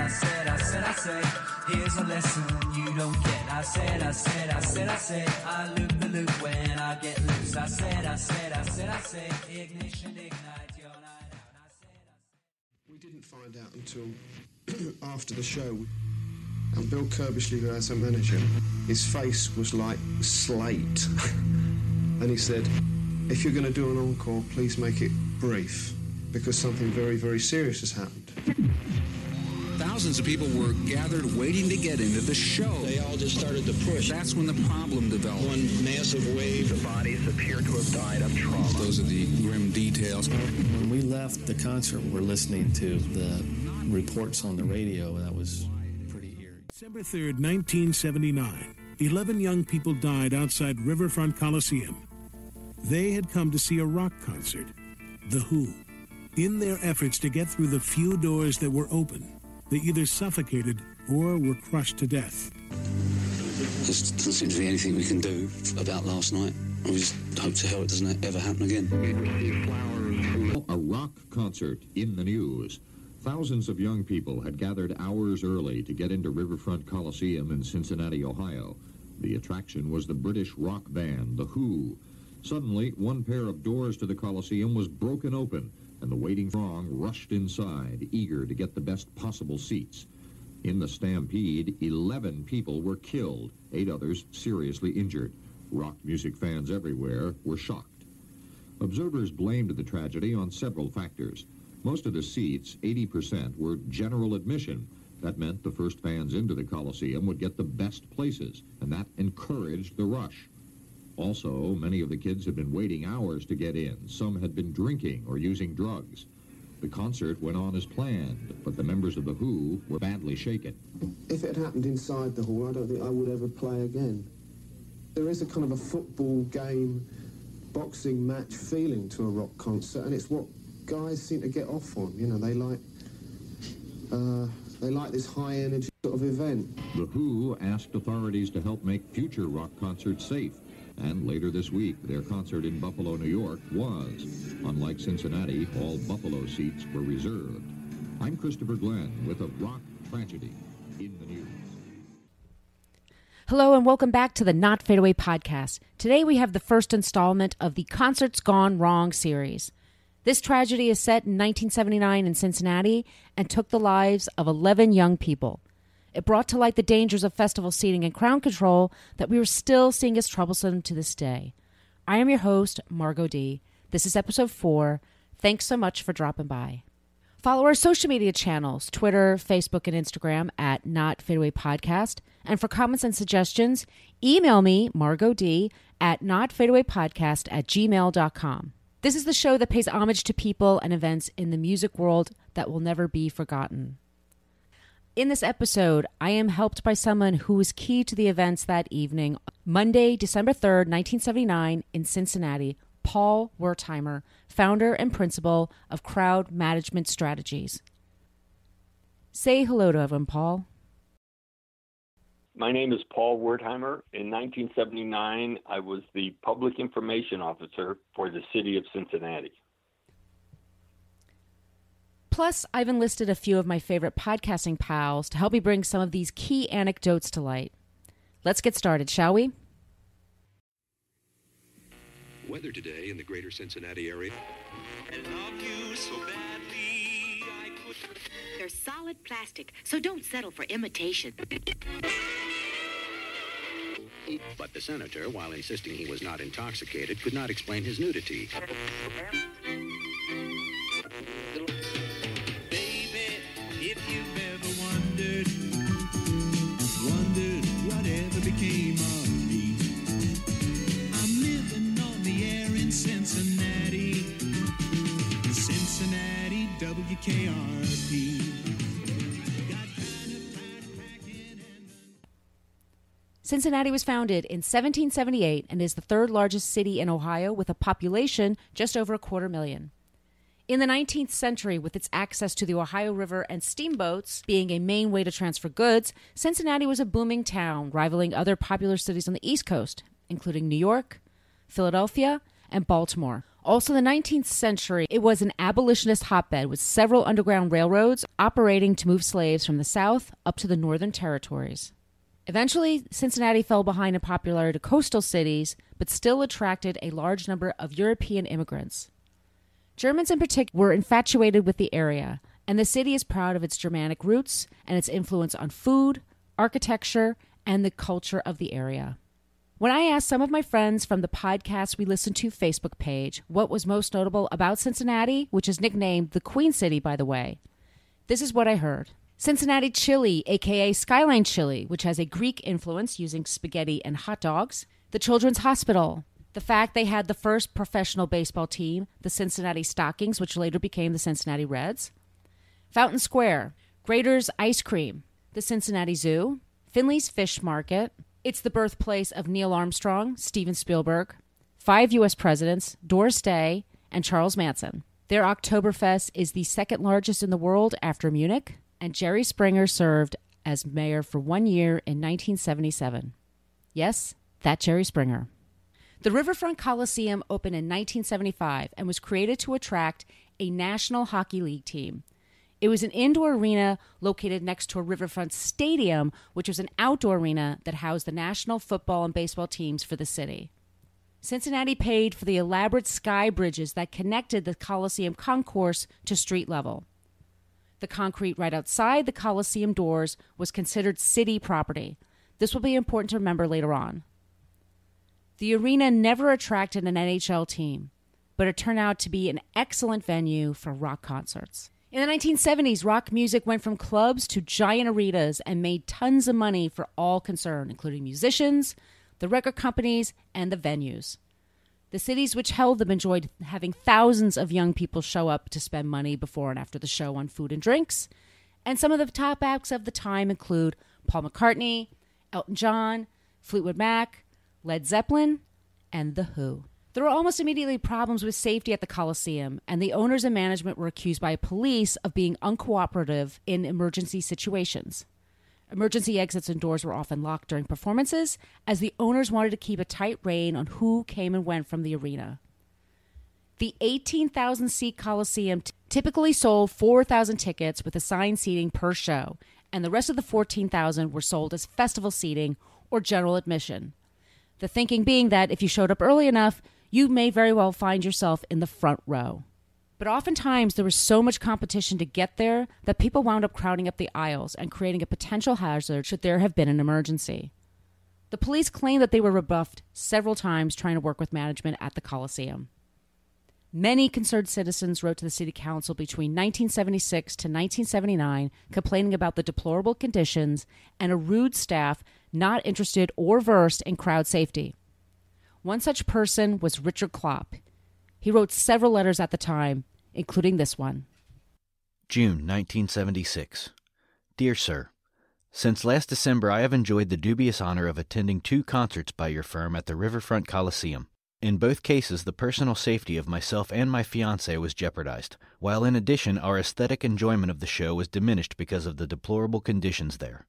said, here's a lesson you don't get. I said, I loop the loop when I get loose. I said, ignition, ignite your night out. We didn't find out until after the show. And Bill Kirbishley, who has a manager, his face was like slate. And he said, if you're going to do an encore, please make it brief, because something very, very serious has happened. Thousands of people were gathered waiting to get into the show. They all just started to push. That's when the problem developed. One massive wave. The bodies appear to have died of trauma. Those are the grim details. When we left the concert, we're listening to the reports on the radio. That was pretty eerie. December 3rd, 1979, 11 young people died outside Riverfront Coliseum. They had come to see a rock concert, The Who. In their efforts to get through the few doors that were open, they either suffocated or were crushed to death. There doesn't seem to be anything we can do about last night. We just hope to hell it doesn't ever happen again. A rock concert in the news. Thousands of young people had gathered hours early to get into Riverfront Coliseum in Cincinnati, Ohio. The attraction was the British rock band, The Who. Suddenly, one pair of doors to the Coliseum was broken open, and the waiting throng rushed inside, eager to get the best possible seats. In the stampede, 11 people were killed, 8 others seriously injured. Rock music fans everywhere were shocked. Observers blamed the tragedy on several factors. Most of the seats, 80%, were general admission. That meant the first fans into the Coliseum would get the best places, and that encouraged the rush. Also, many of the kids had been waiting hours to get in. Some had been drinking or using drugs. The concert went on as planned, but the members of The Who were badly shaken. If it had happened inside the hall, I don't think I would ever play again. There is a kind of a football game, boxing match feeling to a rock concert, and it's what guys seem to get off on. You know, they like this high-energy sort of event. The Who asked authorities to help make future rock concerts safe. And later this week, their concert in Buffalo, New York was. Unlike Cincinnati, all Buffalo seats were reserved. I'm Christopher Glenn with a rock tragedy in the news. Hello and welcome back to the Not Fade Away podcast. Today we have the first installment of the Concerts Gone Wrong series. This tragedy is set in 1979 in Cincinnati and took the lives of 11 young people. It brought to light the dangers of festival seating and crowd control that we are still seeing as troublesome to this day. I am your host, Margot D. This is episode 4. Thanks so much for dropping by. Follow our social media channels, Twitter, Facebook, and Instagram at Not Fade Away Podcast. And for comments and suggestions, email me, Margot D, at notfadeawaypodcast@gmail.com. This is the show that pays homage to people and events in the music world that will never be forgotten. In this episode, I am helped by someone who was key to the events that evening, Monday, December 3rd, 1979, in Cincinnati, Paul Wertheimer, founder and principal of Crowd Management Strategies. Say hello to everyone, Paul. My name is Paul Wertheimer. In 1979, I was the public information officer for the city of Cincinnati. Plus, I've enlisted a few of my favorite podcasting pals to help me bring some of these key anecdotes to light. Let's get started, shall we? Weather today in the greater Cincinnati area. I love you so badly, I could... They're solid plastic, so don't settle for imitation. But the senator, while insisting he was not intoxicated, could not explain his nudity. If you've ever wondered whatever became of me, I'm living on the air in Cincinnati, WKRP. Cincinnati was founded in 1778 and is the third largest city in Ohio with a population just over 250,000. In the 19th century, with its access to the Ohio River and steamboats being a main way to transfer goods, Cincinnati was a booming town, rivaling other popular cities on the East Coast, including New York, Philadelphia, and Baltimore. Also, in the 19th century, it was an abolitionist hotbed with several underground railroads operating to move slaves from the South up to the Northern Territories. Eventually, Cincinnati fell behind in popularity to coastal cities, but still attracted a large number of European immigrants. Germans in particular were infatuated with the area, and the city is proud of its Germanic roots and its influence on food, architecture, and the culture of the area. When I asked some of my friends from the podcast we listened to Facebook page what was most notable about Cincinnati, which is nicknamed the Queen City, by the way, this is what I heard. Cincinnati chili, a.k.a. Skyline chili, which has a Greek influence using spaghetti and hot dogs. The Children's Hospital. The fact they had the first professional baseball team, the Cincinnati Stockings, which later became the Cincinnati Reds. Fountain Square. Grater's Ice Cream. The Cincinnati Zoo. Finley's Fish Market. It's the birthplace of Neil Armstrong, Steven Spielberg, 5 U.S. presidents, Doris Day, and Charles Manson. Their Oktoberfest is the second largest in the world after Munich, and Jerry Springer served as mayor for 1 year in 1977. Yes, that Jerry Springer. The Riverfront Coliseum opened in 1975 and was created to attract a National Hockey League team. It was an indoor arena located next to a riverfront stadium, which was an outdoor arena that housed the national football and baseball teams for the city. Cincinnati paid for the elaborate sky bridges that connected the Coliseum concourse to street level. The concrete right outside the Coliseum doors was considered city property. This will be important to remember later on. The arena never attracted an NHL team, but it turned out to be an excellent venue for rock concerts. In the 1970s, rock music went from clubs to giant arenas and made tons of money for all concerned, including musicians, the record companies, and the venues. The cities which held them enjoyed having thousands of young people show up to spend money before and after the show on food and drinks. And some of the top acts of the time include Paul McCartney, Elton John, Fleetwood Mac, Led Zeppelin, and The Who. There were almost immediately problems with safety at the Coliseum, and the owners and management were accused by police of being uncooperative in emergency situations. Emergency exits and doors were often locked during performances, as the owners wanted to keep a tight rein on who came and went from the arena. The 18,000-seat Coliseum typically sold 4,000 tickets with assigned seating per show, and the rest of the 14,000 were sold as festival seating or general admission. The thinking being that if you showed up early enough, you may very well find yourself in the front row. But oftentimes there was so much competition to get there that people wound up crowding up the aisles and creating a potential hazard should there have been an emergency. The police claimed that they were rebuffed several times trying to work with management at the Coliseum. Many concerned citizens wrote to the city council between 1976 to 1979 complaining about the deplorable conditions and a rude staff not interested or versed in crowd safety. One such person was Richard Klopp. He wrote several letters at the time, including this one. June 1976. Dear Sir, since last December I have enjoyed the dubious honor of attending 2 concerts by your firm at the Riverfront Coliseum. In both cases, the personal safety of myself and my fiancée was jeopardized, while in addition our aesthetic enjoyment of the show was diminished because of the deplorable conditions there.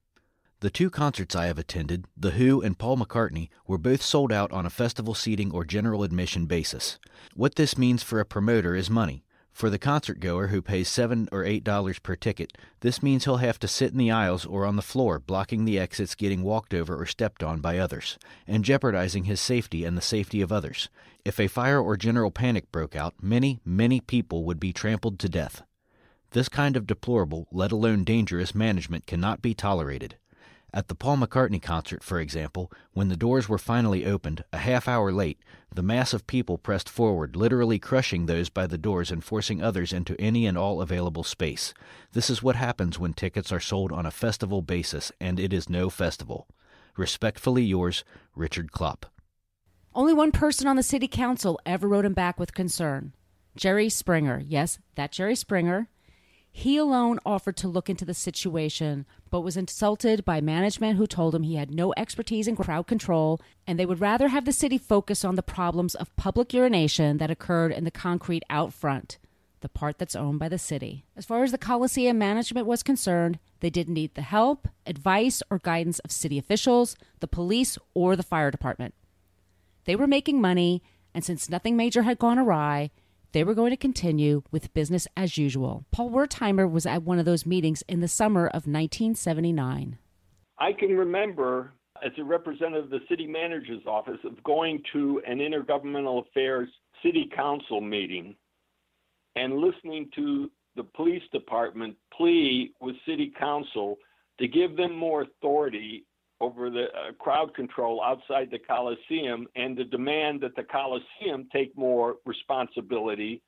The 2 concerts I have attended, The Who and Paul McCartney, were both sold out on a festival seating or general admission basis. What this means for a promoter is money. For the concert goer who pays $7 or $8 per ticket, this means he'll have to sit in the aisles or on the floor, blocking the exits, getting walked over or stepped on by others, and jeopardizing his safety and the safety of others. If a fire or general panic broke out, many, many people would be trampled to death. This kind of deplorable, let alone dangerous management cannot be tolerated. At the Paul McCartney concert, for example, when the doors were finally opened, a half hour late, the mass of people pressed forward, literally crushing those by the doors and forcing others into any and all available space. This is what happens when tickets are sold on a festival basis, and it is no festival. Respectfully yours, Richard Klopp. Only one person on the city council ever wrote him back with concern. Jerry Springer. Yes, that Jerry Springer. He alone offered to look into the situation, but was insulted by management who told him he had no expertise in crowd control, and they would rather have the city focus on the problems of public urination that occurred in the concrete out front, the part that's owned by the city. As far as the Coliseum management was concerned, they didn't need the help, advice, or guidance of city officials, the police, or the fire department. They were making money, and since nothing major had gone awry, they were going to continue with business as usual. Paul Wertheimer was at one of those meetings in the summer of 1979. I can remember, as a representative of the city manager's office, of going to an intergovernmental affairs city council meeting and listening to the police department plea with city council to give them more authority over the crowd control outside the Coliseum, and to demand that the Coliseum take more responsibility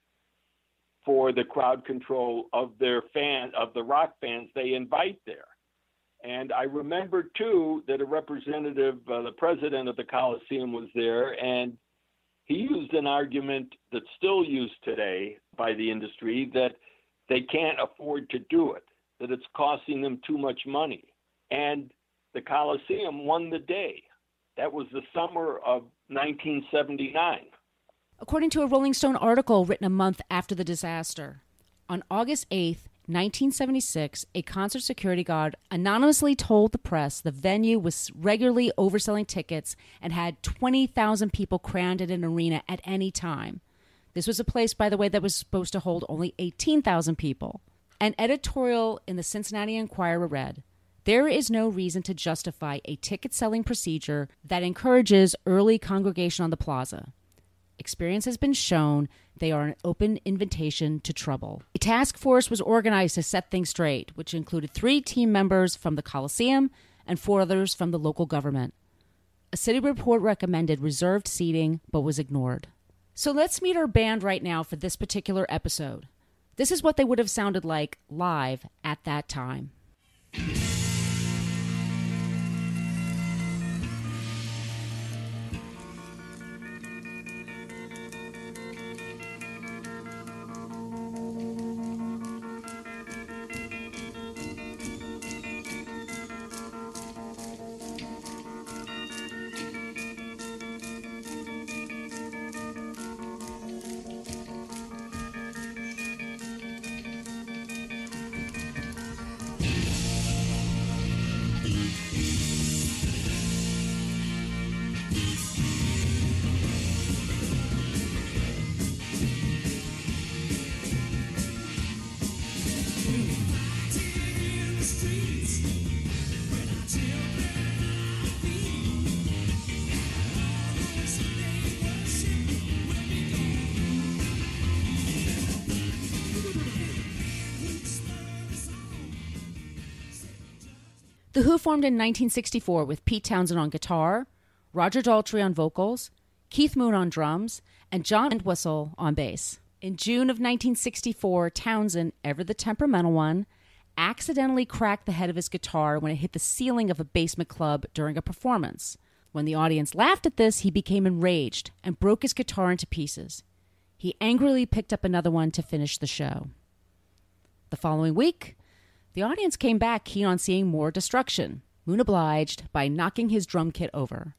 for the crowd control of their of the rock fans they invite there. And I remember too that a representative, the president of the Coliseum, was there, and he used an argument that's still used today by the industry, that they can't afford to do it, that it's costing them too much money. And the Coliseum won the day. That was the summer of 1979. According to a Rolling Stone article written a month after the disaster, on August 8th, 1976, a concert security guard anonymously told the press the venue was regularly overselling tickets and had 20,000 people crammed in an arena at any time. This was a place, by the way, that was supposed to hold only 18,000 people. An editorial in the Cincinnati Enquirer read, "There is no reason to justify a ticket-selling procedure that encourages early congregation on the plaza. Experience has been shown they are an open invitation to trouble." A task force was organized to set things straight, which included 3 team members from the Coliseum and 4 others from the local government. A city report recommended reserved seating, but was ignored. So let's meet our band right now for this particular episode. This is what they would have sounded like live at that time. The Who formed in 1964 with Pete Townsend on guitar, Roger Daltrey on vocals, Keith Moon on drums, and John Entwistle on bass. In June of 1964, Townsend, ever the temperamental one, accidentally cracked the head of his guitar when it hit the ceiling of a basement club during a performance. When the audience laughed at this, he became enraged and broke his guitar into pieces. He angrily picked up another one to finish the show. The following week, the audience came back keen on seeing more destruction. Moon obliged by knocking his drum kit over.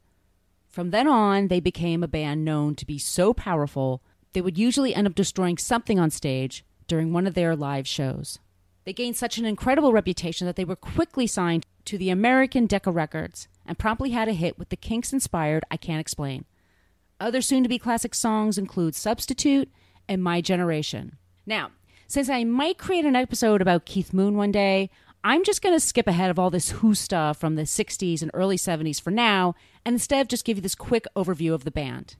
From then on, they became a band known to be so powerful, they would usually end up destroying something on stage during one of their live shows. They gained such an incredible reputation that they were quickly signed to the American Decca Records and promptly had a hit with the Kinks-inspired I Can't Explain. Other soon-to-be classic songs include Substitute and My Generation. Now, since I might create an episode about Keith Moon one day, I'm just going to skip ahead of all this Who stuff from the 60s and early 70s for now, and instead just give you this quick overview of the band.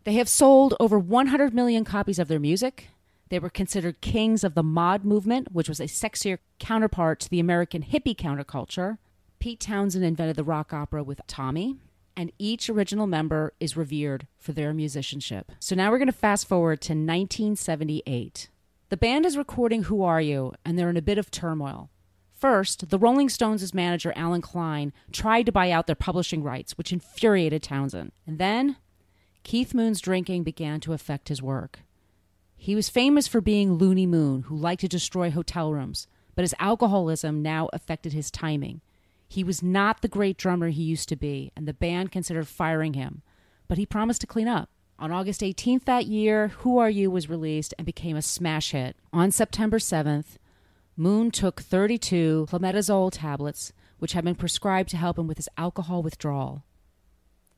They have sold over 100 million copies of their music. They were considered kings of the mod movement, which was a sexier counterpart to the American hippie counterculture. Pete Townsend invented the rock opera with Tommy, and each original member is revered for their musicianship. So now we're going to fast forward to 1978. The band is recording Who Are You, and they're in a bit of turmoil. First, the Rolling Stones' manager, Alan Klein, tried to buy out their publishing rights, which infuriated Townsend. And then, Keith Moon's drinking began to affect his work. He was famous for being Looney Moon, who liked to destroy hotel rooms, but his alcoholism now affected his timing. He was not the great drummer he used to be, and the band considered firing him, but he promised to clean up. On August 18th that year, Who Are You was released and became a smash hit. On September 7th, Moon took 32 clometazole tablets, which had been prescribed to help him with his alcohol withdrawal.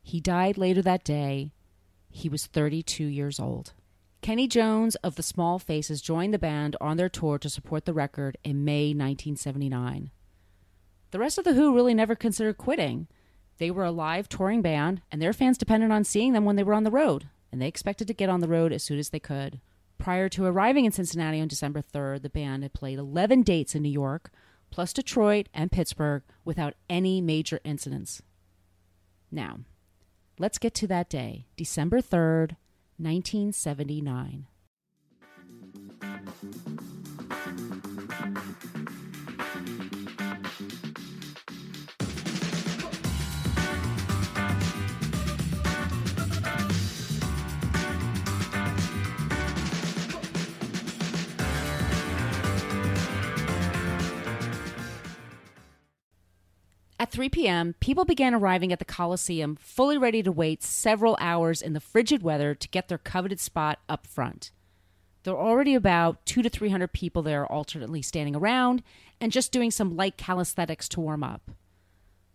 He died later that day He was 32 years old. Kenny Jones of the Small Faces joined the band on their tour to support the record in May 1979. The rest of The Who really never considered quitting. They were a live touring band, and their fans depended on seeing them when they were on the road, and they expected to get on the road as soon as they could. Prior to arriving in Cincinnati on December 3rd, the band had played 11 dates in New York, plus Detroit and Pittsburgh, without any major incidents. Now, let's get to that day, December 3rd, 1979. At 3 p.m., people began arriving at the Coliseum, fully ready to wait several hours in the frigid weather to get their coveted spot up front. There were already about 200 to 300 people there, alternately standing around and just doing some light calisthenics to warm up.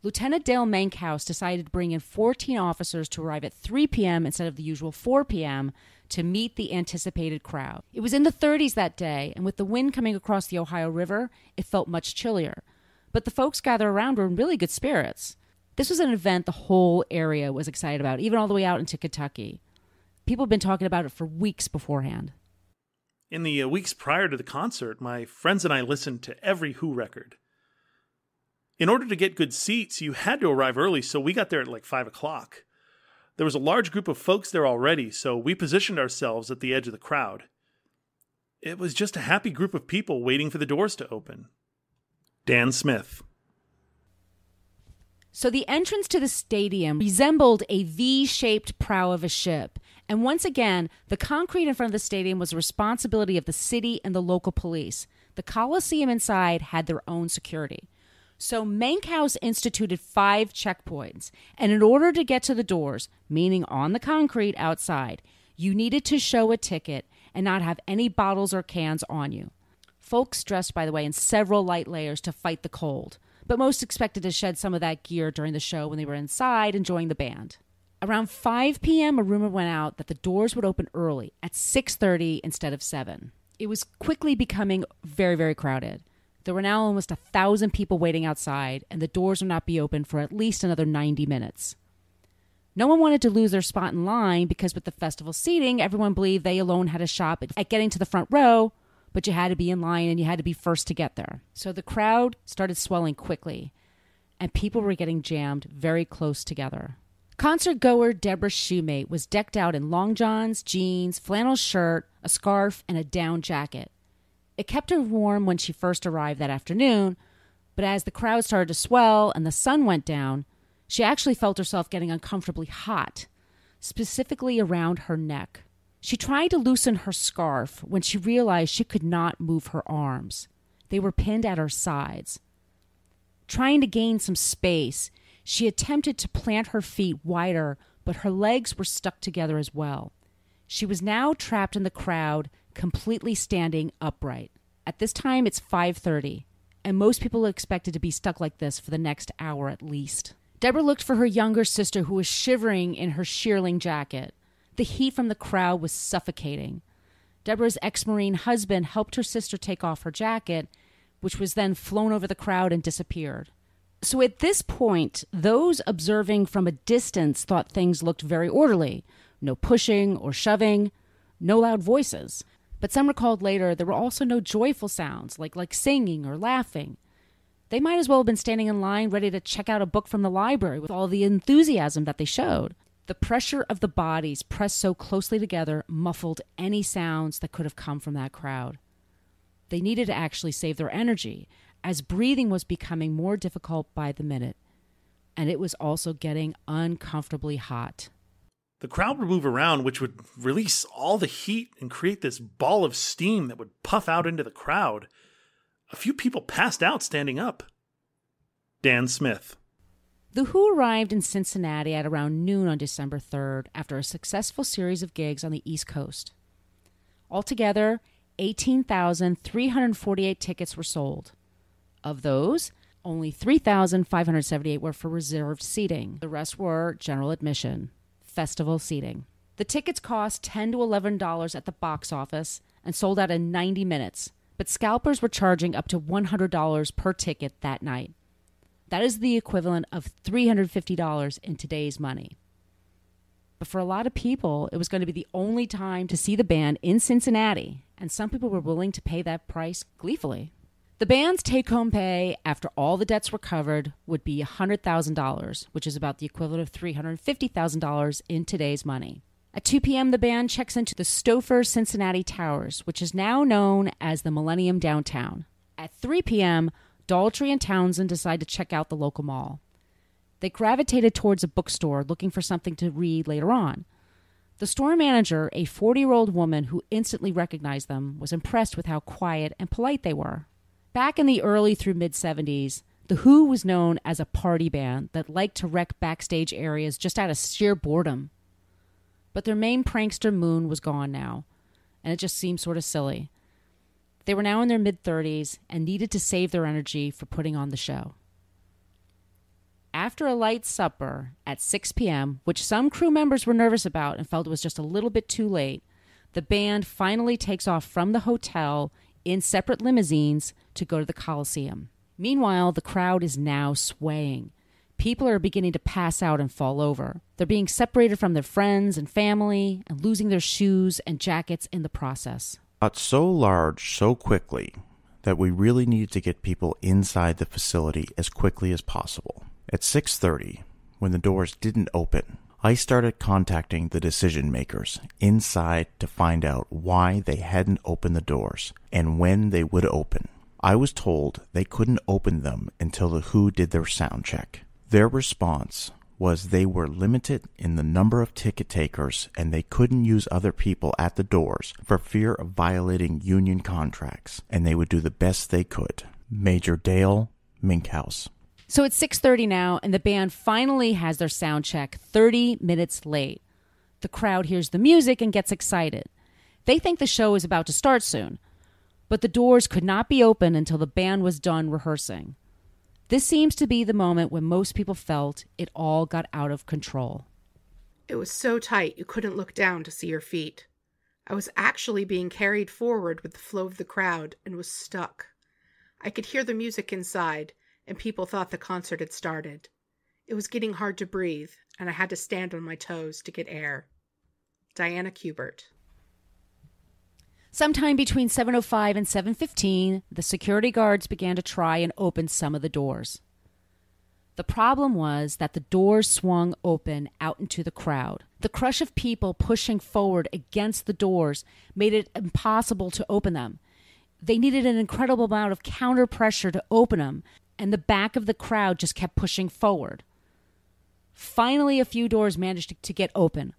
Lieutenant Dale Mankhouse decided to bring in 14 officers to arrive at 3 p.m. instead of the usual 4 p.m. to meet the anticipated crowd. It was in the 30s that day, and with the wind coming across the Ohio River, it felt much chillier. But the folks gathered around were in really good spirits. This was an event the whole area was excited about, even all the way out into Kentucky. People had been talking about it for weeks beforehand. In the weeks prior to the concert, my friends and I listened to every Who record. In order to get good seats, you had to arrive early, so we got there at like 5 o'clock. There was a large group of folks there already, so we positioned ourselves at the edge of the crowd. It was just a happy group of people waiting for the doors to open. Dan Smith. So the entrance to the stadium resembled a V-shaped prow of a ship. And once again, the concrete in front of the stadium was the responsibility of the city and the local police. The Coliseum inside had their own security. So Mankhouse instituted 5 checkpoints. And in order to get to the doors, meaning on the concrete outside, you needed to show a ticket and not have any bottles or cans on you. Folks dressed, by the way, in several light layers to fight the cold, but most expected to shed some of that gear during the show when they were inside enjoying the band. Around 5 p.m., a rumor went out that the doors would open early at 6:30 instead of 7. It was quickly becoming very, very crowded. There were now almost 1,000 people waiting outside, and the doors would not be open for at least another 90 minutes. No one wanted to lose their spot in line because with the festival seating, everyone believed they alone had a shot at getting to the front row, but you had to be in line and you had to be first to get there. So the crowd started swelling quickly, and people were getting jammed very close together. Concert goer Deborah Shoemate was decked out in long johns, jeans, flannel shirt, a scarf, and a down jacket. It kept her warm when she first arrived that afternoon, but as the crowd started to swell and the sun went down, she actually felt herself getting uncomfortably hot, specifically around her neck. She tried to loosen her scarf when she realized she could not move her arms. They were pinned at her sides. Trying to gain some space, she attempted to plant her feet wider, but her legs were stuck together as well. She was now trapped in the crowd, completely standing upright. At this time, it's 5:30, and most people expected to be stuck like this for the next hour at least. Deborah looked for her younger sister, who was shivering in her shearling jacket. The heat from the crowd was suffocating. Deborah's ex-Marine husband helped her sister take off her jacket, which was then flown over the crowd and disappeared. So at this point, those observing from a distance thought things looked very orderly. No pushing or shoving, no loud voices. But some recalled later there were also no joyful sounds, like singing or laughing. They might as well have been standing in line ready to check out a book from the library with all the enthusiasm that they showed. The pressure of the bodies pressed so closely together muffled any sounds that could have come from that crowd. They needed to actually save their energy, as breathing was becoming more difficult by the minute, and it was also getting uncomfortably hot. The crowd would move around, which would release all the heat and create this ball of steam that would puff out into the crowd. A few people passed out standing up. Dan Smith. The Who arrived in Cincinnati at around noon on December 3rd after a successful series of gigs on the East Coast. Altogether, 18,348 tickets were sold. Of those, only 3,578 were for reserved seating. The rest were general admission, festival seating. The tickets cost $10 to $11 at the box office and sold out in 90 minutes, but scalpers were charging up to $100 per ticket that night. That is the equivalent of $350 in today's money. But for a lot of people, it was going to be the only time to see the band in Cincinnati, and some people were willing to pay that price gleefully. The band's take-home pay, after all the debts were covered, would be $100,000, which is about the equivalent of $350,000 in today's money. At 2 p.m., the band checks into the Stouffer Cincinnati Towers, which is now known as the Millennium Downtown. At 3 p.m., Daltrey and Townsend decide to check out the local mall. They gravitated towards a bookstore looking for something to read later on. The store manager, a 40-year-old woman who instantly recognized them, was impressed with how quiet and polite they were. Back in the early through mid-'70s, The Who was known as a party band that liked to wreck backstage areas just out of sheer boredom. But their main prankster Moon was gone now, and it just seemed sort of silly. They were now in their mid-30s and needed to save their energy for putting on the show. After a light supper at 6 p.m., which some crew members were nervous about and felt it was just a little bit too late, the band finally takes off from the hotel in separate limousines to go to the Coliseum. Meanwhile, the crowd is now swaying. People are beginning to pass out and fall over. They're being separated from their friends and family and losing their shoes and jackets in the process. Got so large so quickly that we really needed to get people inside the facility as quickly as possible. At 6:30, when the doors didn't open, I started contacting the decision makers inside to find out why they hadn't opened the doors and when they would open. I was told they couldn't open them until the Who did their sound check. Their response was they were limited in the number of ticket takers and they couldn't use other people at the doors for fear of violating union contracts, and they would do the best they could. Major Dale Minkhouse. So it's 6:30 now, and the band finally has their sound check 30 minutes late. The crowd hears the music and gets excited. They think the show is about to start soon, but the doors could not be open until the band was done rehearsing. This seems to be the moment when most people felt it all got out of control. It was so tight you couldn't look down to see your feet. I was actually being carried forward with the flow of the crowd and was stuck. I could hear the music inside, and people thought the concert had started. It was getting hard to breathe, and I had to stand on my toes to get air. Diana Kubert. Sometime between 7:05 and 7:15, the security guards began to try and open some of the doors. The problem was that the doors swung open out into the crowd. The crush of people pushing forward against the doors made it impossible to open them. They needed an incredible amount of counter pressure to open them, and the back of the crowd just kept pushing forward. Finally, a few doors managed to get open,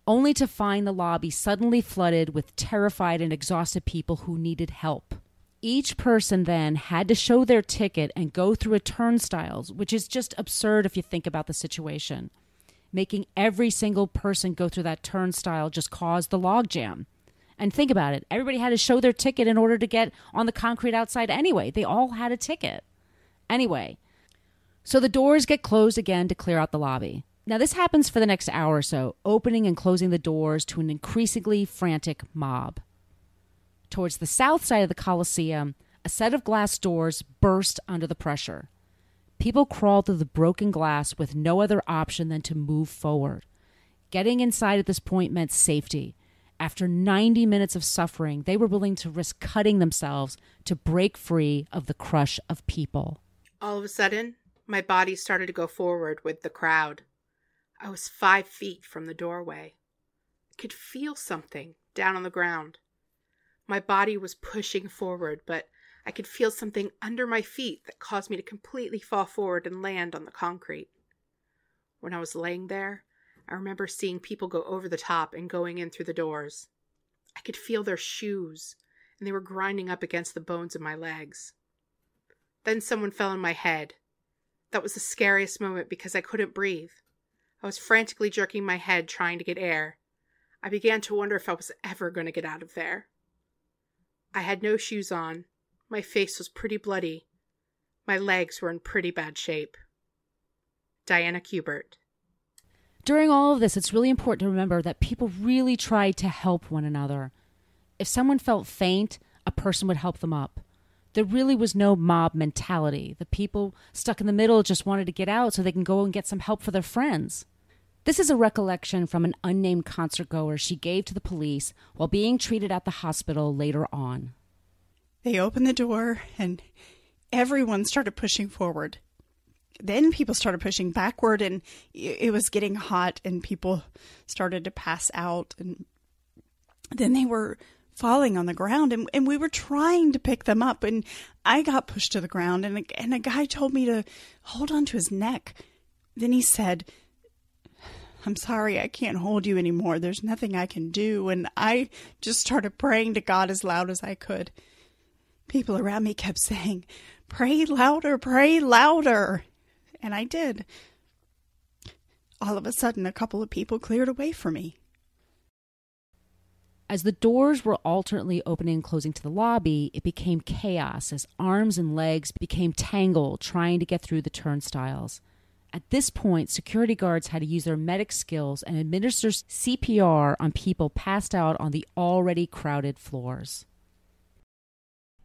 only to find the lobby suddenly flooded with terrified and exhausted people who needed help. Each person then had to show their ticket and go through a turnstile, which is just absurd if you think about the situation. Making every single person go through that turnstile just caused the logjam. And think about it, everybody had to show their ticket in order to get on the concrete outside anyway. They all had a ticket. Anyway, so the doors get closed again to clear out the lobby. Now, this happens for the next hour or so, opening and closing the doors to an increasingly frantic mob. Towards the south side of the Coliseum, a set of glass doors burst under the pressure. People crawled through the broken glass with no other option than to move forward. Getting inside at this point meant safety. After 90 minutes of suffering, they were willing to risk cutting themselves to break free of the crush of people. All of a sudden, my body started to go forward with the crowd. I was 5 feet from the doorway. I could feel something down on the ground. My body was pushing forward, but I could feel something under my feet that caused me to completely fall forward and land on the concrete. When I was laying there, I remember seeing people go over the top and going in through the doors. I could feel their shoes, and they were grinding up against the bones of my legs. Then someone fell on my head. That was the scariest moment because I couldn't breathe. I was frantically jerking my head, trying to get air. I began to wonder if I was ever going to get out of there. I had no shoes on. My face was pretty bloody. My legs were in pretty bad shape. Diana Kubert. During all of this, it's really important to remember that people really tried to help one another. If someone felt faint, a person would help them up. There really was no mob mentality. The people stuck in the middle just wanted to get out so they can go and get some help for their friends. This is a recollection from an unnamed concert goer she gave to the police while being treated at the hospital later on. They opened the door and everyone started pushing forward. Then people started pushing backward, and it was getting hot and people started to pass out. And then they were falling on the ground, and we were trying to pick them up, and I got pushed to the ground, and a guy told me to hold on to his neck. Then he said, "I'm sorry, I can't hold you anymore. There's nothing I can do." And I just started praying to God as loud as I could. People around me kept saying, "Pray louder, pray louder." And I did. All of a sudden, a couple of people cleared away for me. As the doors were alternately opening and closing to the lobby, it became chaos as arms and legs became tangled trying to get through the turnstiles. At this point, security guards had to use their medic skills and administer CPR on people passed out on the already crowded floors.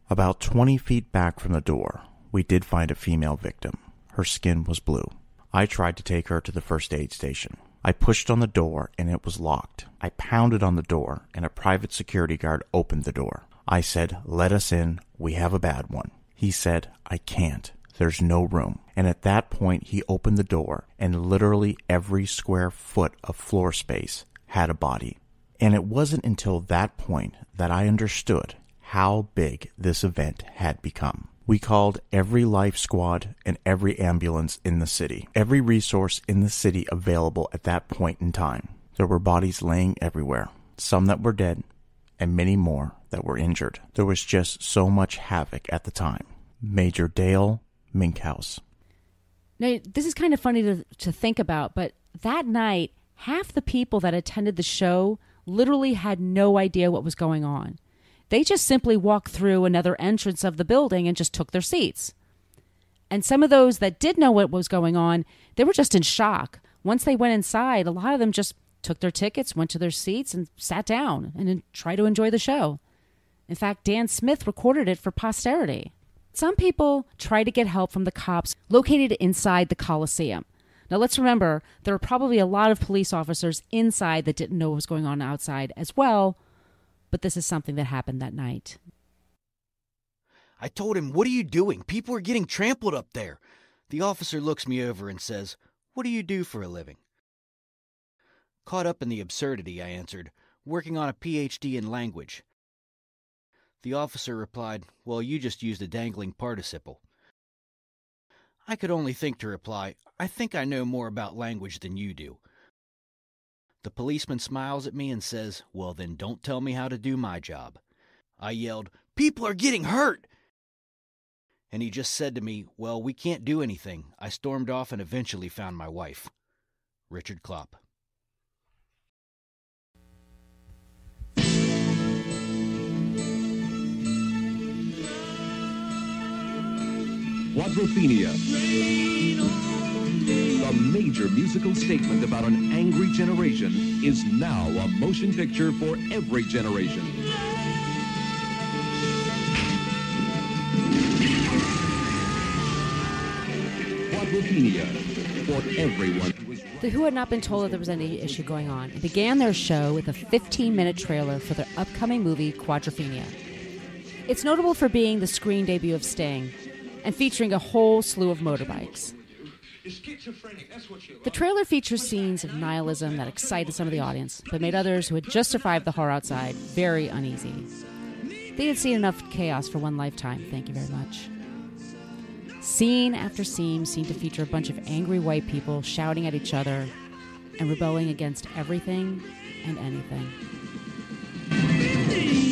About 20 feet back from the door, we did find a female victim. Her skin was blue. I tried to take her to the first aid station. I pushed on the door and it was locked. I pounded on the door and a private security guard opened the door. I said, "Let us in. We have a bad one." He said, "I can't. There's no room." And at that point, he opened the door and literally every square foot of floor space had a body. And it wasn't until that point that I understood how big this event had become. We called every life squad and every ambulance in the city, every resource in the city available at that point in time. There were bodies laying everywhere, some that were dead, and many more that were injured. There was just so much havoc at the time. Major Dale Minkhouse. Now, this is kind of funny to think about, but that night, half the people that attended the show literally had no idea what was going on. They just simply walked through another entrance of the building and just took their seats. And some of those that did know what was going on, they were just in shock. Once they went inside, a lot of them just took their tickets, went to their seats, and sat down and then tried to enjoy the show. In fact, Dan Smith recorded it for posterity. Some people tried to get help from the cops located inside the Coliseum. Now, let's remember, there were probably a lot of police officers inside that didn't know what was going on outside as well. But this is something that happened that night. I told him, "What are you doing? People are getting trampled up there." The officer looks me over and says, "What do you do for a living?" Caught up in the absurdity, I answered, "Working on a PhD in language." The officer replied, "Well, you just used a dangling participle." I could only think to reply, "I think I know more about language than you do." The policeman smiles at me and says, "Well, then don't tell me how to do my job." I yelled, "People are getting hurt!" And he just said to me, "Well, we can't do anything." I stormed off and eventually found my wife. Richard Klopp. Quadrophenia. The major musical statement about an angry generation is now a motion picture for every generation. Quadrophenia for everyone. The Who had not been told that there was any issue going on and began their show with a 15-minute trailer for their upcoming movie, Quadrophenia. It's notable for being the screen debut of Sting and featuring a whole slew of motorbikes. The trailer features scenes of nihilism that excited some of the audience, but made others who had just survived the horror outside very uneasy. They had seen enough chaos for one lifetime, thank you very much. Scene after scene seemed to feature a bunch of angry white people shouting at each other and rebelling against everything and anything.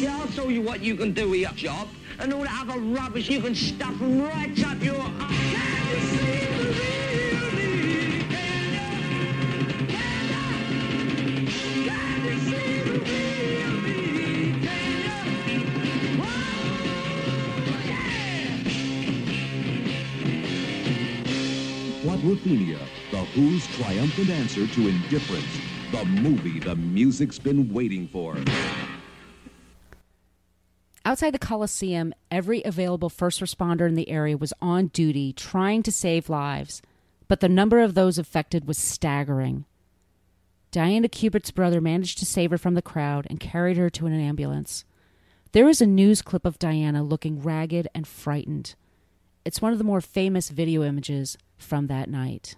Yeah, I'll show you what you can do with your job, and all that other rubbish you can stuff right up your Ruthenia, The Who's triumphant answer to indifference. The movie the music's been waiting for. Outside the Coliseum, every available first responder in the area was on duty trying to save lives, but the number of those affected was staggering. Diana Cubert's brother managed to save her from the crowd and carried her to an ambulance. There is a news clip of Diana looking ragged and frightened. It's one of the more famous video images from that night.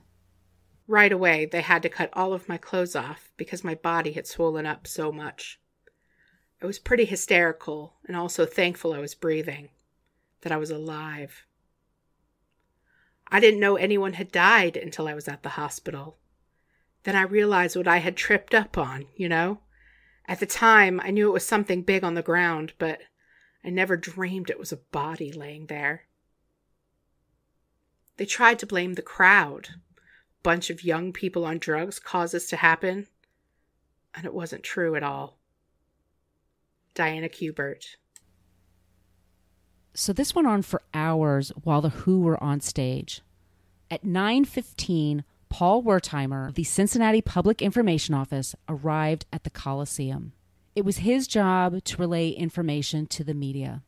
Right away, they had to cut all of my clothes off because my body had swollen up so much. I was pretty hysterical and also thankful I was breathing, that I was alive. I didn't know anyone had died until I was at the hospital. Then I realized what I had tripped up on, you know? At the time, I knew it was something big on the ground, but I never dreamed it was a body laying there. They tried to blame the crowd. A bunch of young people on drugs caused this to happen, and it wasn't true at all. Diana Cubert. So this went on for hours while the Who were on stage. At 9:15, Paul Wertheimer of the Cincinnati Public Information Office arrived at the Coliseum. It was his job to relay information to the media.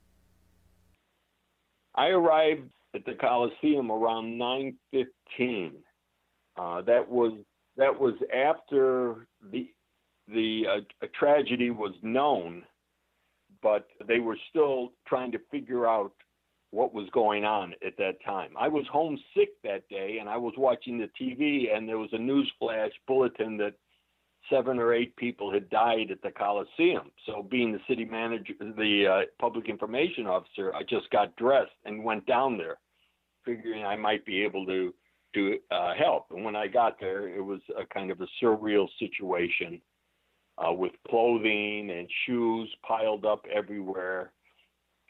I arrived at the Coliseum around 9:15. That was after the tragedy was known, but they were still trying to figure out what was going on at that time. I was homesick that day, and I was watching the TV, and there was a news flash bulletin that 7 or 8 people had died at the Coliseum. So being the city manager, the public information officer, I just got dressed and went down there, figuring I might be able to help. And when I got there, it was a kind of a surreal situation with clothing and shoes piled up everywhere.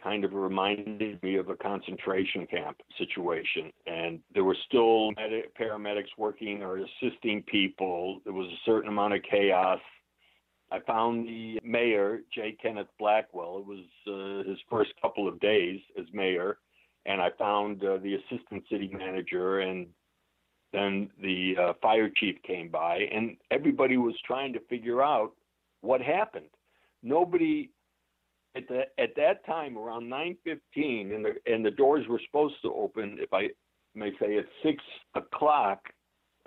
Kind of reminded me of a concentration camp situation. And there were still paramedics working or assisting people. There was a certain amount of chaos. I found the mayor, J. Kenneth Blackwell. It was his first couple of days as mayor. And I found the assistant city manager, and then the fire chief came by, and everybody was trying to figure out what happened. Nobody at that time, around 9:15, and the doors were supposed to open, if I may say, at 6 o'clock.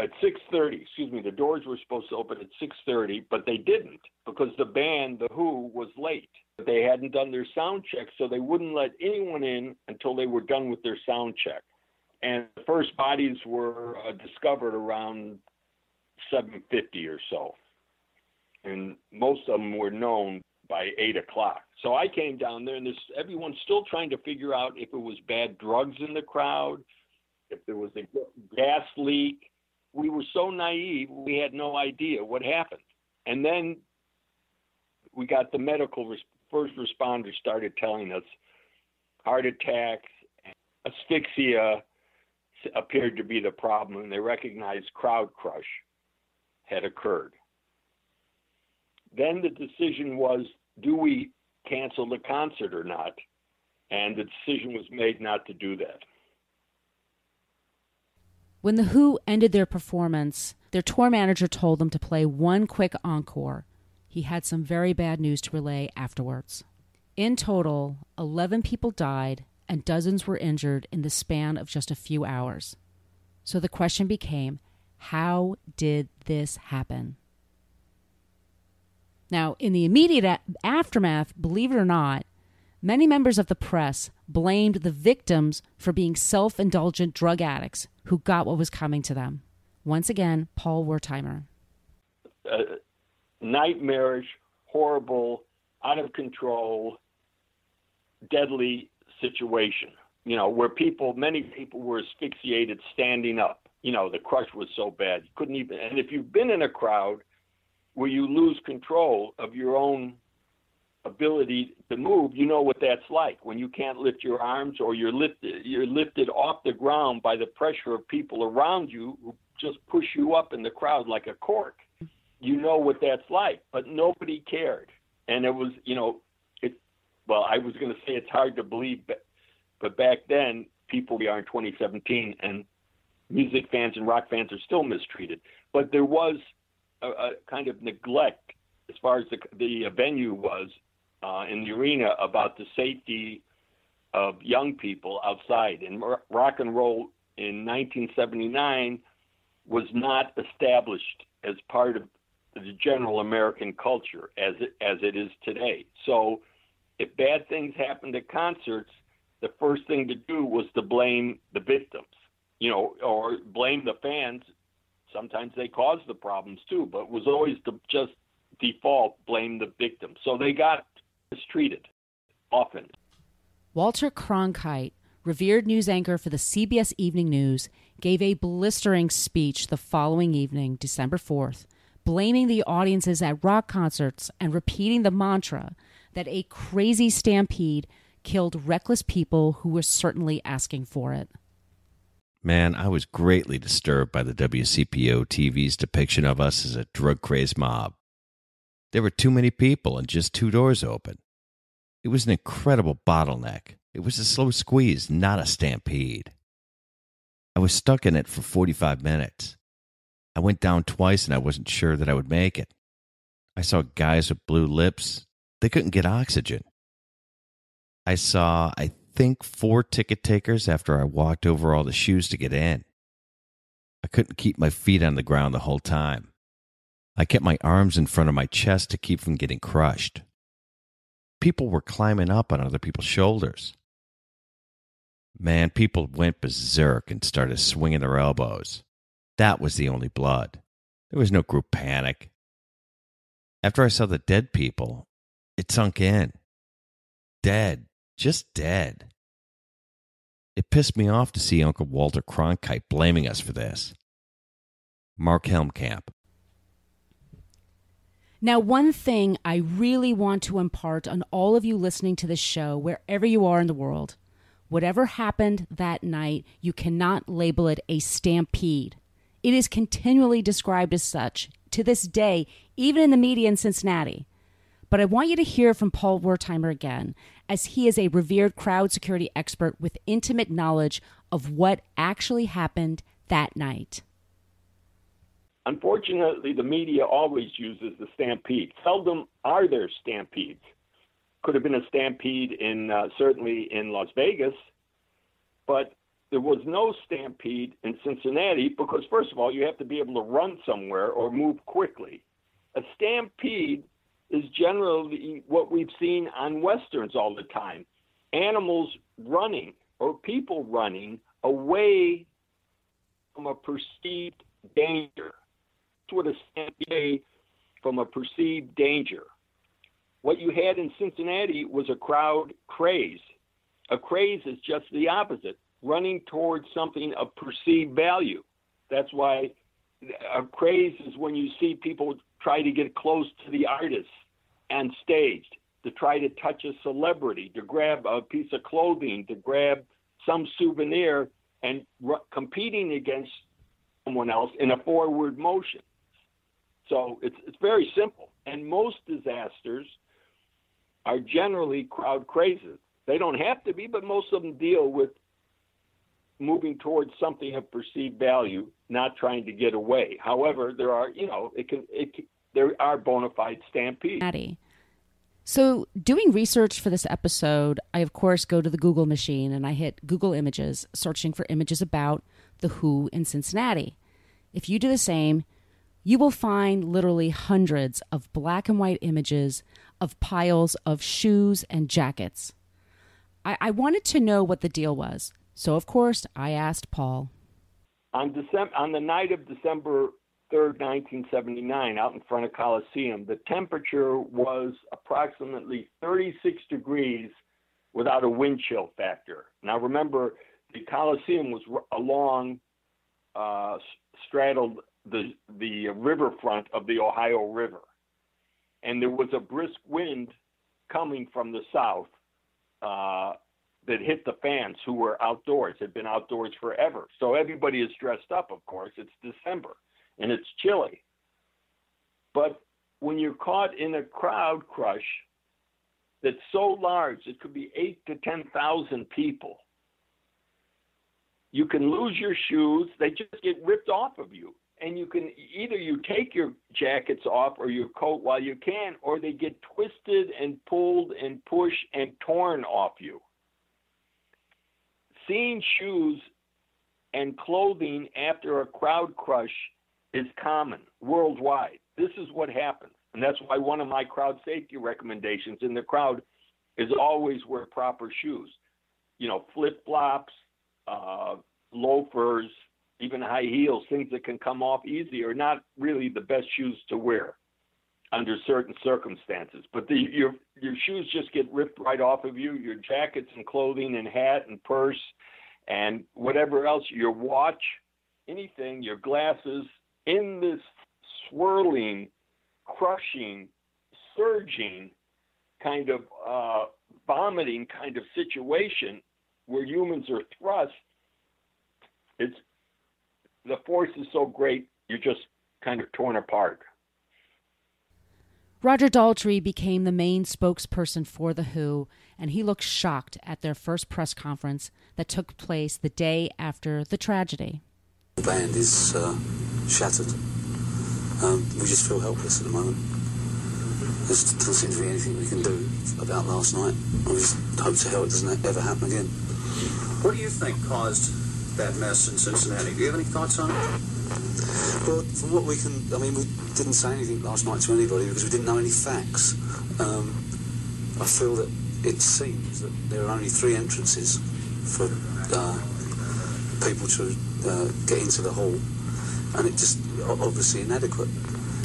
At 6:30, the doors were supposed to open at 6:30, but they didn't because the band, The Who, was late. They hadn't done their sound check, so they wouldn't let anyone in until they were done with their sound check. And the first bodies were discovered around 7:50 or so. And most of them were known by 8 o'clock. So I came down there, and everyone's still trying to figure out if it was bad drugs in the crowd, if there was a gas leak. We were so naive, we had no idea what happened. And then we got the medical first responders started telling us heart attacks, asphyxia appeared to be the problem, and they recognized crowd crush had occurred. Then the decision was, do we cancel the concert or not? And the decision was made not to do that. When The Who ended their performance, their tour manager told them to play one quick encore. He had some very bad news to relay afterwards. In total, 11 people died and dozens were injured in the span of just a few hours. So the question became, how did this happen? Now, in the immediate aftermath, believe it or not, many members of the press blamed the victims for being self-indulgent drug addicts who got what was coming to them. Once again, Paul Wertheimer. Nightmarish, horrible, out of control, deadly situation, where many people were asphyxiated standing up. The crush was so bad. You couldn't even, and if you've been in a crowd where you lose control of your own ability to move, you know what that's like when you can't lift your arms, or you're lifted off the ground by the pressure of people around you who just push you up in the crowd like a cork. You know what that's like, but nobody cared. And it was, I was going to say it's hard to believe, but back then, we are in 2017, and music fans and rock fans are still mistreated. But there was a kind of neglect as far as the venue was in the arena about the safety of young people outside. And rock and roll in 1979 was not established as part of the general American culture as it is today. So if bad things happened at concerts, the first thing to do was to blame the victims, or blame the fans. Sometimes they caused the problems too, but it was always just default blame the victims. So they got mistreated often. Walter Cronkite, revered news anchor for the CBS Evening News, gave a blistering speech the following evening, December 4th, blaming the audiences at rock concerts and repeating the mantra that a crazy stampede killed reckless people who were certainly asking for it. Man, I was greatly disturbed by the WCPO TV's depiction of us as a drug-crazed mob. There were too many people and just 2 doors open. It was an incredible bottleneck. It was a slow squeeze, not a stampede. I was stuck in it for 45 minutes. I went down twice and I wasn't sure that I would make it. I saw guys with blue lips. They couldn't get oxygen. I saw, I think, 4 ticket takers after I walked over all the shoes to get in. I couldn't keep my feet on the ground the whole time. I kept my arms in front of my chest to keep from getting crushed. People were climbing up on other people's shoulders. Man, people went berserk and started swinging their elbows. That was the only blood. There was no group panic. After I saw the dead people, it sunk in. Dead. Just dead. It pissed me off to see Uncle Walter Cronkite blaming us for this. Mark Helmkamp. Now, one thing I really want to impart on all of you listening to this show, wherever you are in the world, whatever happened that night, you cannot label it a stampede. It is continually described as such to this day, even in the media in Cincinnati. But I want you to hear from Paul Wertheimer again, as he is a revered crowd security expert with intimate knowledge of what actually happened that night. Unfortunately, the media always uses the stampede. Seldom are there stampedes. Could have been a stampede certainly in Las Vegas, but there was no stampede in Cincinnati because, first of all, you have to be able to run somewhere or move quickly. A stampede is generally what we've seen on Westerns all the time. Animals running or people running away from a perceived danger. That's what a stampede from a perceived danger. What you had in Cincinnati was a crowd craze. A craze is just the opposite, running towards something of perceived value. That's why a craze is when you see people try to get close to the artist on stage, to try to touch a celebrity, to grab a piece of clothing, to grab some souvenir, and competing against someone else in a forward motion. So it's very simple. And most disasters are generally crowd crazes. They don't have to be, but most of them deal with moving towards something of perceived value, not trying to get away. However, there are, there are bona fide stampedes. So doing research for this episode, I, of course, go to the Google machine and I hit Google Images, searching for images about the Who in Cincinnati. If you do the same, you will find literally hundreds of black and white images of piles of shoes and jackets. I wanted to know what the deal was. So, of course, I asked Paul. On the night of December 3rd, 1979, out in front of Coliseum, the temperature was approximately 36 degrees without a wind chill factor. Now, remember, the Coliseum was straddled the riverfront of the Ohio River. And there was a brisk wind coming from the south that hit the fans who were outdoors, had been outdoors forever. So everybody is dressed up, of course. It's December, and it's chilly. But when you're caught in a crowd crush that's so large, it could be 8,000 to 10,000 people, You can lose your shoes. They just get ripped off of you. And you can either you take your jackets off or your coat while you can, or they get twisted and pulled and pushed and torn off you. Seeing shoes and clothing after a crowd crush is common worldwide. This is what happens. And that's why one of my crowd safety recommendations in the crowd is always wear proper shoes. You know, flip-flops, loafers, even high heels, things that can come off easy are not really the best shoes to wear under certain circumstances. But your shoes just get ripped right off of you. Your jackets and clothing and hat and purse and whatever else, your watch, anything, your glasses, in this swirling, crushing, surging kind of vomiting kind of situation where humans are thrust, the force is so great, you're just kind of torn apart. Roger Daltrey became the main spokesperson for The Who, and he looked shocked at their first press conference that took place the day after the tragedy. The band is shattered. We just feel helpless at the moment. There doesn't seem to be anything we can do about last night. We just hope to hell it doesn't ever happen again. What do you think caused that mess in Cincinnati? Do you have any thoughts on it? Well, from what we can, I mean, we didn't say anything last night to anybody because we didn't know any facts. I feel that it seems that there are only 3 entrances for people to get into the hall, and it just obviously inadequate.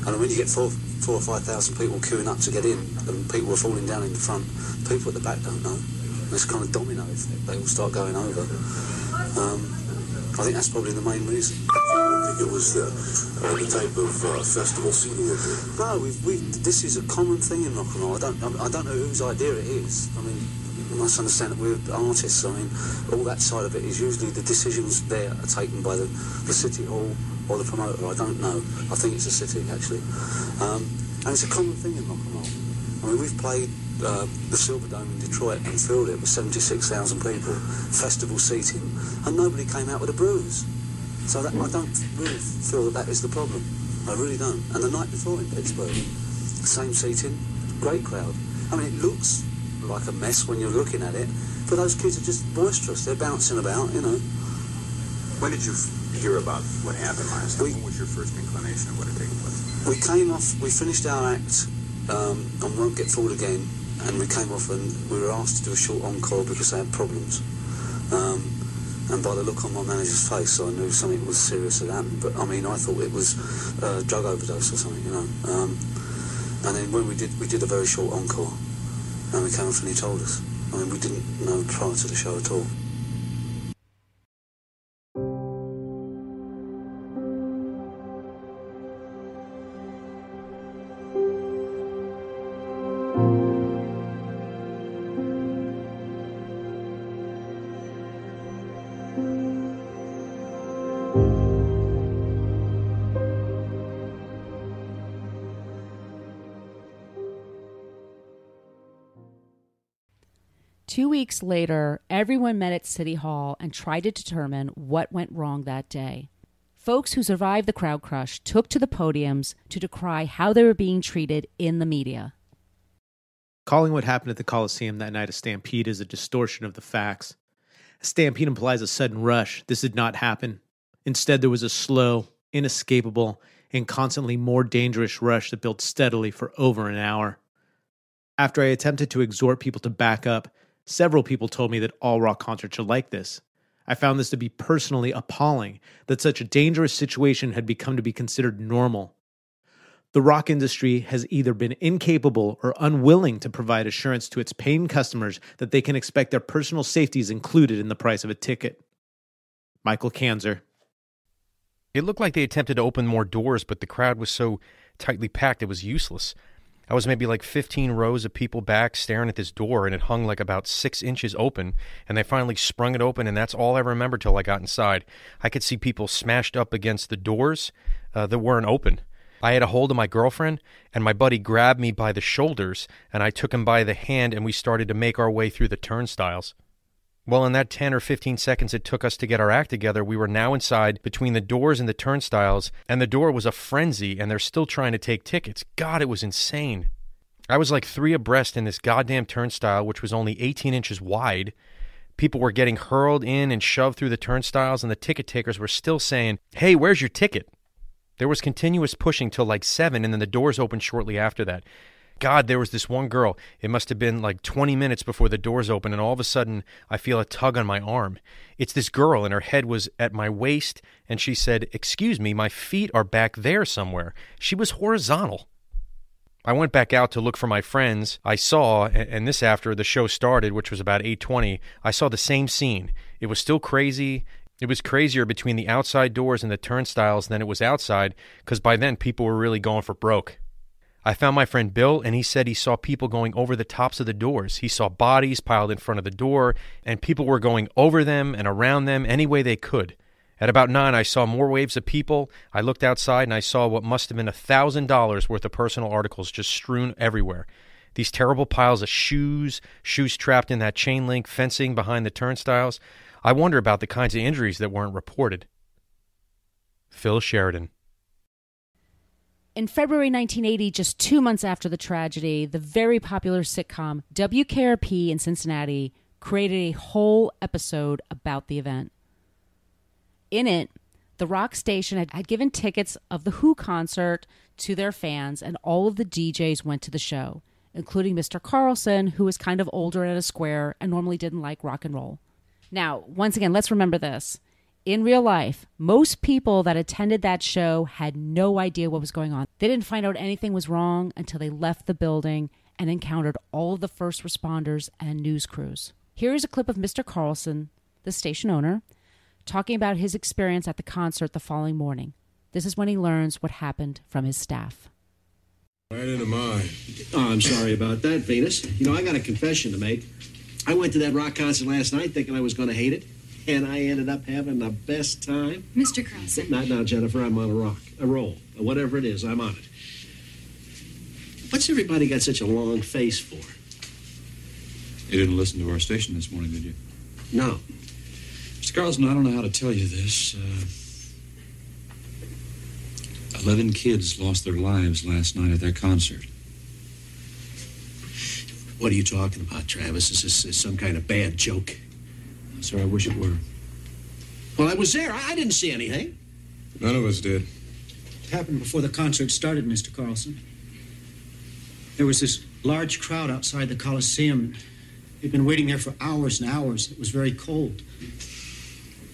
And when you get 4,000 or 5,000 people queuing up to get in, and people are falling down in the front, people at the back don't know. It's kind of domino effect. They all start going over. I think that's probably the main reason. I think it was the type of festival seating. No, this is a common thing in rock and roll. I don't know whose idea it is. I mean, you must understand that we're artists. I mean, all that side of it is usually the decisions there are taken by the city hall or the promoter. I don't know. I think it's the city, actually. And it's a common thing in rock and roll. I mean, we've played the Silverdome in Detroit and filled it with 76,000 people, festival seating, and nobody came out with a bruise. So I don't really feel that is the problem. I really don't. And the night before in Pittsburgh, same seating, great crowd. I mean, it looks like a mess when you're looking at it, but those kids are just boisterous. They're bouncing about, you know. When did you hear about what happened last night? What was your first inclination of what had taken place? We finished our act on Won't Get Fooled Again, and we came off and we were asked to do a short encore because they had problems. And by the look on my manager's face, I knew something was serious had happened. But I mean, I thought it was a drug overdose or something, you know. And then when we did a very short encore, and we came off and he told us. I mean, we didn't know prior to the show at all. Two weeks later, everyone met at City Hall and tried to determine what went wrong that day. Folks who survived the crowd crush took to the podiums to decry how they were being treated in the media. Calling what happened at the Coliseum that night a stampede is a distortion of the facts. A stampede implies a sudden rush. This did not happen. Instead, there was a slow, inescapable, and constantly more dangerous rush that built steadily for over an hour. After I attempted to exhort people to back up, several people told me that all rock concerts are like this. I found this to be personally appalling, that such a dangerous situation had become to be considered normal. The rock industry has either been incapable or unwilling to provide assurance to its paying customers that they can expect their personal safety is included in the price of a ticket. Michael Kanzer. It looked like they attempted to open more doors, but the crowd was so tightly packed it was useless. I was maybe like 15 rows of people back staring at this door, and it hung like about 6 inches open, and they finally sprung it open, and that's all I remember till I got inside. I could see people smashed up against the doors that weren't open. I had a hold of my girlfriend, and my buddy grabbed me by the shoulders, and I took him by the hand, and we started to make our way through the turnstiles. Well, in that 10 or 15 seconds it took us to get our act together, we were now inside between the doors and the turnstiles, and the door was a frenzy, and they're still trying to take tickets. God, it was insane. I was like 3 abreast in this goddamn turnstile, which was only 18 inches wide. People were getting hurled in and shoved through the turnstiles, and the ticket takers were still saying, "Hey, where's your ticket?" There was continuous pushing till like 7, and then the doors opened shortly after that. God, there was this one girl. It must have been like 20 minutes before the doors opened, and all of a sudden, I feel a tug on my arm. It's this girl, and her head was at my waist, and she said, "Excuse me, my feet are back there somewhere." She was horizontal. I went back out to look for my friends. I saw, and this after the show started, which was about 8:20, I saw the same scene. It was still crazy. It was crazier between the outside doors and the turnstiles than it was outside, because by then people were really going for broke. I found my friend Bill, and he said he saw people going over the tops of the doors. He saw bodies piled in front of the door, and people were going over them and around them any way they could. At about 9, I saw more waves of people. I looked outside, and I saw what must have been $1,000 worth of personal articles just strewn everywhere. These terrible piles of shoes trapped in that chain link fencing behind the turnstiles. I wonder about the kinds of injuries that weren't reported. Phil Sheridan. In February 1980, just 2 months after the tragedy, the very popular sitcom WKRP in Cincinnati created a whole episode about the event. In it, the rock station had given tickets of the Who concert to their fans, and all of the DJs went to the show, including Mr. Carlson, who was kind of older at a square and normally didn't like rock and roll. Now, once again, let's remember this. In real life, most people that attended that show had no idea what was going on. They didn't find out anything was wrong until they left the building and encountered all of the first responders and news crews. Here is a clip of Mr. Carlson, the station owner, talking about his experience at the concert the following morning. This is when he learns what happened from his staff. Right into mine. Oh, I'm sorry about that, Venus. You know, I got a confession to make. I went to that rock concert last night thinking I was going to hate it, and I ended up having the best time. Mr. Carlson. Not now, Jennifer. I'm on a roll. Whatever it is, I'm on it. What's everybody got such a long face for? You didn't listen to our station this morning, did you? No. Mr. Carlson, I don't know how to tell you this. 11 kids lost their lives last night at that concert. What are you talking about, Travis? Is this some kind of bad joke? Sir, I wish it were. Well, I was there. I didn't see anything. None of us did. It happened before the concert started, Mr. Carlson. There was this large crowd outside the Coliseum. They'd been waiting there for hours and hours. It was very cold.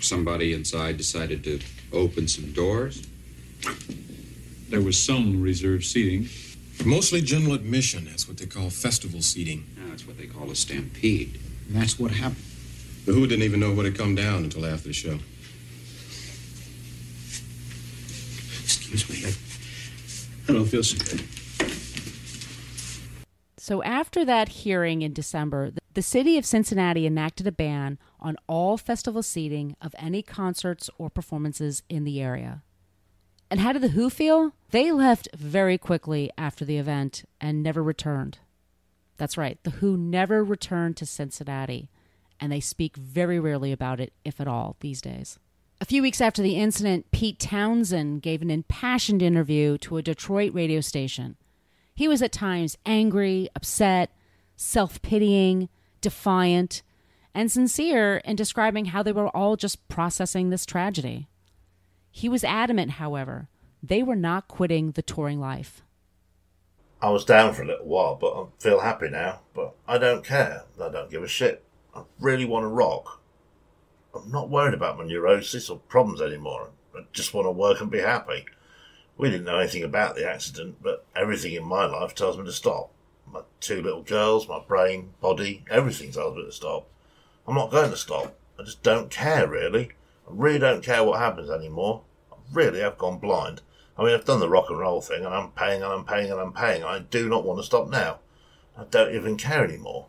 Somebody inside decided to open some doors. There was some reserved seating. Mostly general admission. That's what they call festival seating. No, that's what they call a stampede. And that's what happened. The Who didn't even know what had come down until after the show. Excuse me. I don't feel so good. So after that hearing in December, the city of Cincinnati enacted a ban on all festival seating of any concerts or performances in the area. And how did the Who feel? They left very quickly after the event and never returned. That's right, the Who never returned to Cincinnati, and they speak very rarely about it, if at all, these days. A few weeks after the incident, Pete Townsend gave an impassioned interview to a Detroit radio station. He was at times angry, upset, self-pitying, defiant, and sincere in describing how they were all just processing this tragedy. He was adamant, however, they were not quitting the touring life. I was down for a little while, but I feel happy now. But I don't care. I don't give a shit. I really want to rock. I'm not worried about my neurosis or problems anymore. I just want to work and be happy. We didn't know anything about the accident, but everything in my life tells me to stop. My 2 little girls, my brain, body, everything tells me to stop. I'm not going to stop. I just don't care, really. I really don't care what happens anymore. I really have gone blind. I mean, I've done the rock and roll thing, and I'm paying, and I'm paying, and I'm paying. I do not want to stop now. I don't even care anymore.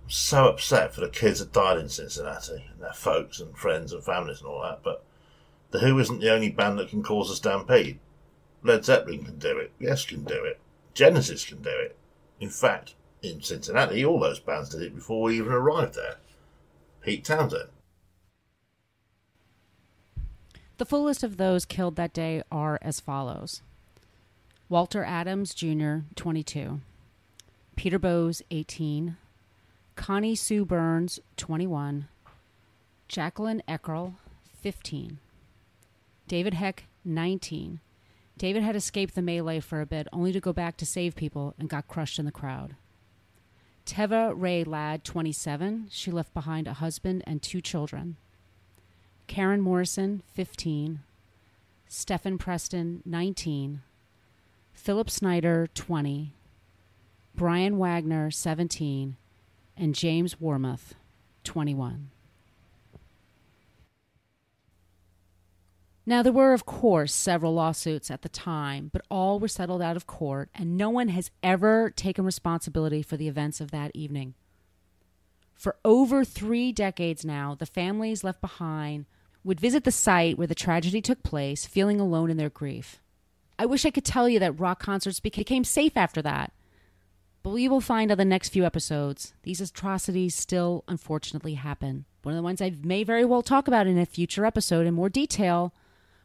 I'm so upset for the kids that died in Cincinnati, and their folks and friends and families and all that, but The Who isn't the only band that can cause a stampede. Led Zeppelin can do it. Yes can do it. Genesis can do it. In fact, in Cincinnati, all those bands did it before we even arrived there. Pete Townsend. The full list of those killed that day are as follows. Walter Adams, Jr., 22. Peter Bowes, 18. Connie Sue Burns, 21. Jacqueline Eckerl, 15. David Heck, 19. David had escaped the melee for a bit, only to go back to save people and got crushed in the crowd. Teva Ray Ladd, 27. She left behind a husband and 2 children. Karen Morrison, 15. Stephen Preston, 19. Philip Snyder, 20. Brian Wagner, 17. And James Wormuth, 21. Now, there were, of course, several lawsuits at the time, but all were settled out of court, and no one has ever taken responsibility for the events of that evening. For over 3 decades now, the families left behind would visit the site where the tragedy took place, feeling alone in their grief. I wish I could tell you that rock concerts became safe after that, but we will find on the next few episodes, these atrocities still unfortunately happen. One of the ones I may very well talk about in a future episode in more detail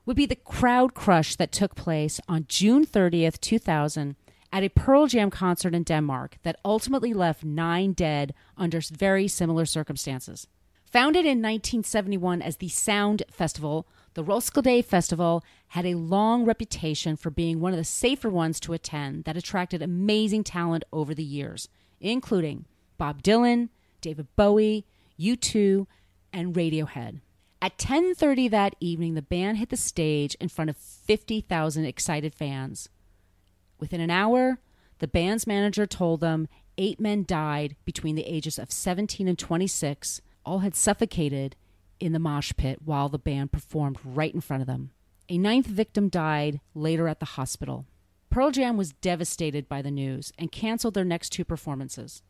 would be the crowd crush that took place on June 30th, 2000 at a Pearl Jam concert in Denmark that ultimately left 9 dead under very similar circumstances. Founded in 1971 as the Sound Festival, the Roskilde Festival had a long reputation for being one of the safer ones to attend that attracted amazing talent over the years, including Bob Dylan, David Bowie, U2, and Radiohead. At 10:30 that evening, the band hit the stage in front of 50,000 excited fans. Within an hour, the band's manager told them 8 men died between the ages of 17 and 26, all had suffocated in the mosh pit while the band performed right in front of them. A 9th victim died later at the hospital. Pearl Jam was devastated by the news and canceled their next 2 performances.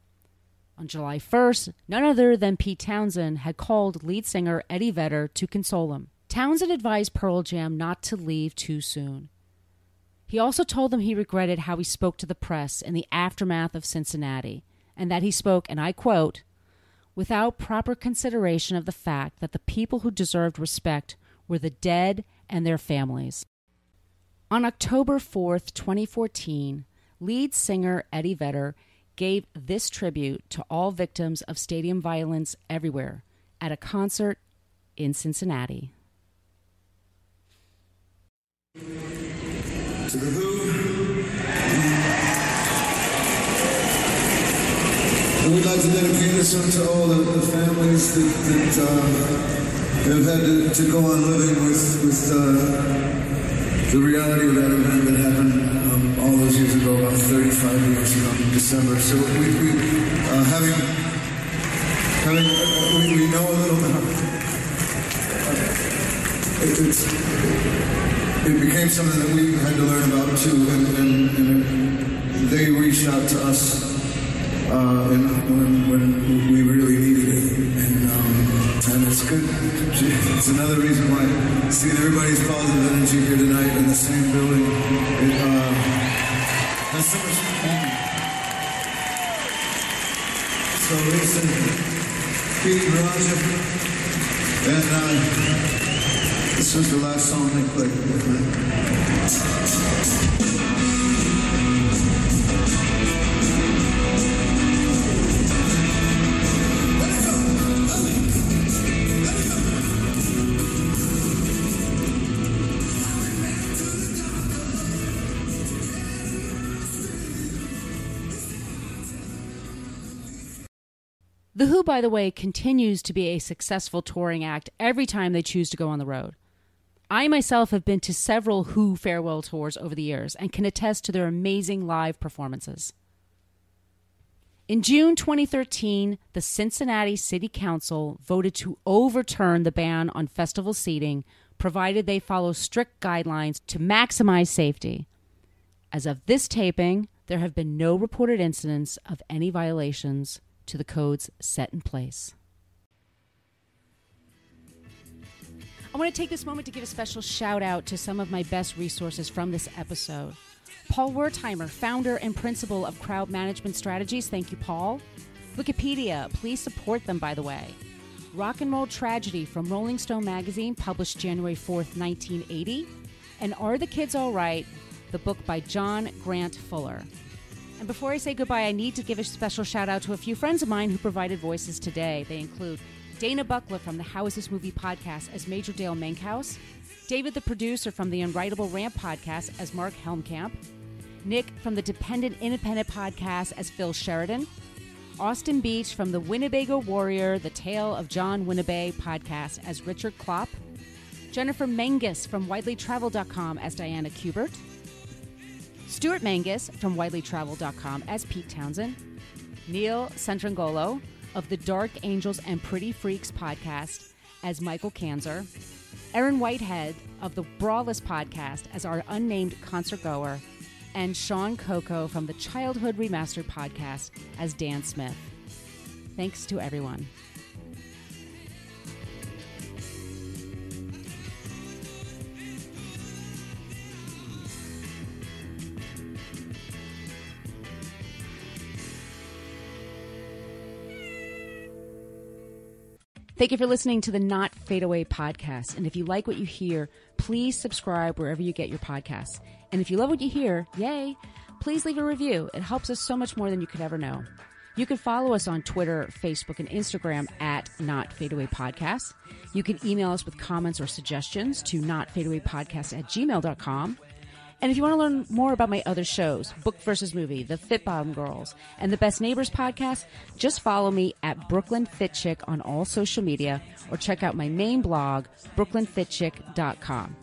On July 1st, none other than Pete Townsend had called lead singer Eddie Vedder to console him. Townsend advised Pearl Jam not to leave too soon. He also told them he regretted how he spoke to the press in the aftermath of Cincinnati, and that he spoke, and I quote, without proper consideration of the fact that the people who deserved respect were the dead and their families. On October 4th, 2014, lead singer Eddie Vedder gave this tribute to all victims of stadium violence everywhere at a concert in Cincinnati. To the Who, and we'd like to dedicate this one to all the families that have had to go on living with the reality of that event that happened all those years ago, about 35 years ago in December. So we know a little bit. It became something that we had to learn about too, and they reached out to us when we really needed it, and it's good. It's another reason why seeing everybody's positive energy here tonight in the same building. That's so much fun. So listen, Pete and Roger, and this was the last song they played. The Who, by the way, continues to be a successful touring act every time they choose to go on the road. I myself have been to several Who farewell tours over the years and can attest to their amazing live performances. In June 2013, the Cincinnati City Council voted to overturn the ban on festival seating, provided they follow strict guidelines to maximize safety. As of this taping, there have been no reported incidents of any violations to the codes set in place. I want to take this moment to give a special shout out to some of my best resources from this episode. Paul Wertheimer, founder and principal of Crowd Management Strategies. Thank you, Paul. Wikipedia, please support them, by the way. Rock and Roll Tragedy from Rolling Stone magazine, published January 4th, 1980, and Are the Kids All Right?, the book by John Grant Fuller. And before I say goodbye, I need to give a special shout out to a few friends of mine who provided voices today. They include Dana Buckler from the How Is This Movie podcast as Major Dale Menkhaus, David the producer from the Unwritable Ramp podcast as Mark Helmkamp, Nick from the Dependent Independent podcast as Phil Sheridan, Austin Beach from the Winnebago Warrior, The Tale of John Winnebay podcast as Richard Klopp, Jennifer Menges from WidelyTravel.com as Diana Kubert, Stuart Mangus from WidelyTravel.com as Pete Townsend, Neil Santrangolo of the Dark Angels and Pretty Freaks podcast as Michael Kanzer, Erin Whitehead of the Brawless podcast as our unnamed concert goer, and Sean Coco from the Childhood Remastered podcast as Dan Smith. Thanks to everyone. Thank you for listening to the Not Fade Away podcast. And if you like what you hear, please subscribe wherever you get your podcasts. And if you love what you hear, yay, please leave a review. It helps us so much more than you could ever know. You can follow us on Twitter, Facebook, and Instagram at Not Fade Away Podcast. You can email us with comments or suggestions to notfadeawaypodcast@gmail.com. And if you want to learn more about my other shows, Book vs. Movie, The Fit Bottom Girls, and the Best Neighbors podcast, just follow me at Brooklyn Fit Chick on all social media or check out my main blog, brooklynfitchick.com.